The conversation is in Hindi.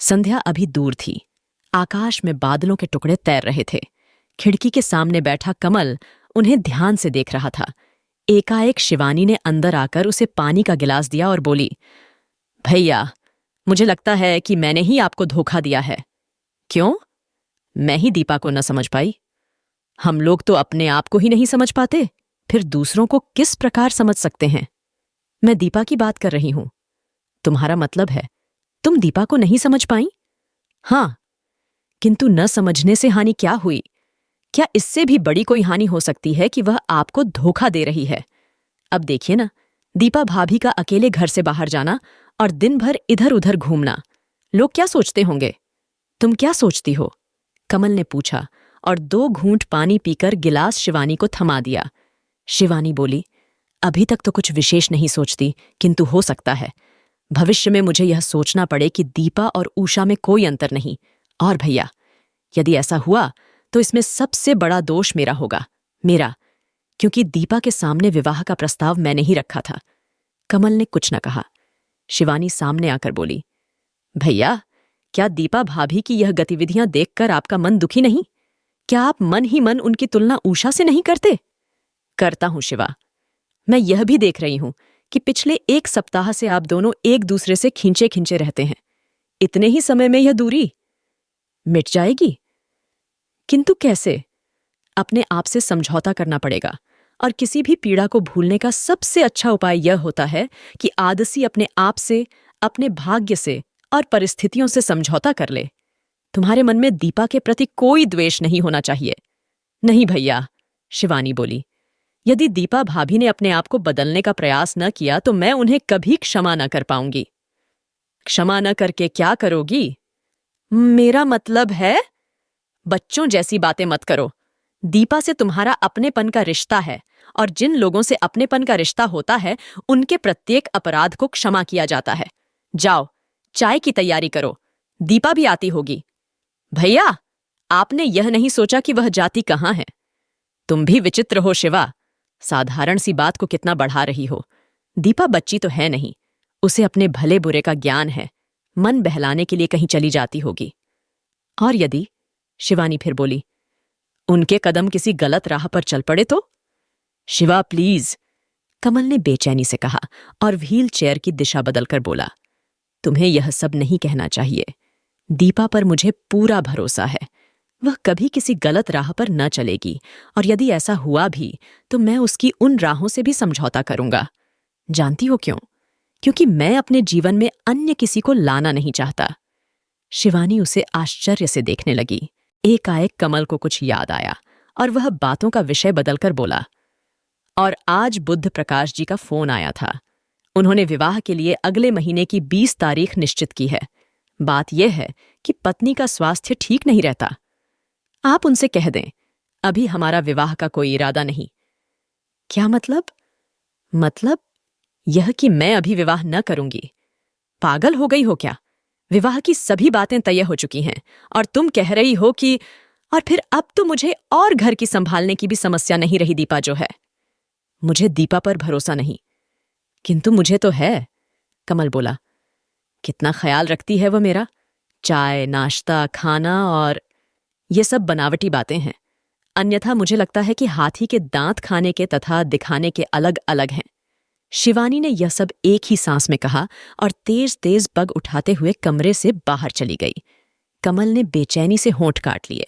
संध्या अभी दूर थी। आकाश में बादलों के टुकड़े तैर रहे थे। खिड़की के सामने बैठा कमल उन्हें ध्यान से देख रहा था। एकाएक शिवानी ने अंदर आकर उसे पानी का गिलास दिया और बोली, भैया, मुझे लगता है कि मैंने ही आपको धोखा दिया है। क्यों? मैं ही दीपा को न समझ पाई। हम लोग तो अपने आप को ही नहीं समझ पाते, फिर दूसरों को किस प्रकार समझ सकते हैं? मैं दीपा की बात कर रही हूं। तुम्हारा मतलब है तुम दीपा को नहीं समझ पाई? हां, किंतु न समझने से हानि क्या हुई? क्या इससे भी बड़ी कोई हानि हो सकती है कि वह आपको धोखा दे रही है? अब देखिए ना, दीपा भाभी का अकेले घर से बाहर जाना और दिन भर इधर उधर घूमना, लोग क्या सोचते होंगे? तुम क्या सोचती हो? कमल ने पूछा और 2 घूंट पानी पीकर गिलास शिवानी को थमा दिया। शिवानी बोली, अभी तक तो कुछ विशेष नहीं सोचती, किंतु हो सकता है भविष्य में मुझे यह सोचना पड़े कि दीपा और उषा में कोई अंतर नहीं। और भैया, यदि ऐसा हुआ तो इसमें सबसे बड़ा दोष मेरा होगा, मेरा, क्योंकि दीपा के सामने विवाह का प्रस्ताव मैंने ही रखा था। कमल ने कुछ न कहा। शिवानी सामने आकर बोली, भैया, क्या दीपा भाभी की यह गतिविधियां देखकर आपका मन दुखी नहीं? क्या आप मन ही मन उनकी तुलना उषा से नहीं करते? करता हूं शिवा। मैं यह भी देख रही हूं कि पिछले 1 सप्ताह से आप दोनों एक दूसरे से खींचे खींचे रहते हैं। इतने ही समय में यह दूरी मिट जाएगी? किंतु कैसे? अपने आप से समझौता करना पड़ेगा, और किसी भी पीड़ा को भूलने का सबसे अच्छा उपाय यह होता है कि आदसी अपने आप से, अपने भाग्य से और परिस्थितियों से समझौता कर ले। तुम्हारे मन में दीपा के प्रति कोई द्वेष नहीं होना चाहिए। नहीं भैया, शिवानी बोली, यदि दीपा भाभी ने अपने आप को बदलने का प्रयास न किया तो मैं उन्हें कभी क्षमा न कर पाऊंगी। क्षमा न करके क्या करोगी? मेरा मतलब है, बच्चों जैसी बातें मत करो। दीपा से तुम्हारा अपनेपन का रिश्ता है, और जिन लोगों से अपनेपन का रिश्ता होता है उनके प्रत्येक अपराध को क्षमा किया जाता है। जाओ, चाय की तैयारी करो, दीपा भी आती होगी। भैया, आपने यह नहीं सोचा कि वह जाती कहां है? तुम भी विचित्र हो शिवा, साधारण सी बात को कितना बढ़ा रही हो। दीपा बच्ची तो है नहीं, उसे अपने भले बुरे का ज्ञान है। मन बहलाने के लिए कहीं चली जाती होगी। और यदि, शिवानी फिर बोली, उनके कदम किसी गलत राह पर चल पड़े तो? शिवा प्लीज, कमल ने बेचैनी से कहा और व्हील चेयर की दिशा बदलकर बोला, तुम्हें यह सब नहीं कहना चाहिए। दीपा पर मुझे पूरा भरोसा है। वह कभी किसी गलत राह पर न चलेगी, और यदि ऐसा हुआ भी तो मैं उसकी उन राहों से भी समझौता करूंगा। जानती हो क्यों? क्योंकि मैं अपने जीवन में अन्य किसी को लाना नहीं चाहता। शिवानी उसे आश्चर्य से देखने लगी। एकाएक कमल को कुछ याद आया और वह बातों का विषय बदलकर बोला, और आज बुद्ध प्रकाश जी का फोन आया था। उन्होंने विवाह के लिए अगले महीने की 20 तारीख निश्चित की है। बात यह है कि पत्नी का स्वास्थ्य ठीक नहीं रहता। आप उनसे कह दें, अभी हमारा विवाह का कोई इरादा नहीं। क्या मतलब? मतलब यह कि मैं अभी विवाह न करूंगी। पागल हो गई हो क्या? विवाह की सभी बातें तय हो चुकी हैं, और तुम कह रही हो कि, और फिर अब तो मुझे और घर की संभालने की भी समस्या नहीं रही दीपा जो है। मुझे दीपा पर भरोसा नहीं। किंतु मुझे तो है, कमल बोला। कितना ख्याल रखती है वह मेरा। चाय, नाश्ता, खाना, और ये सब बनावटी बातें हैं। अन्यथा मुझे लगता है कि हाथी के दांत खाने के तथा दिखाने के अलग अलग हैं। शिवानी ने यह सब एक ही सांस में कहा और तेज तेज पग उठाते हुए कमरे से बाहर चली गई। कमल ने बेचैनी से होंठ काट लिए।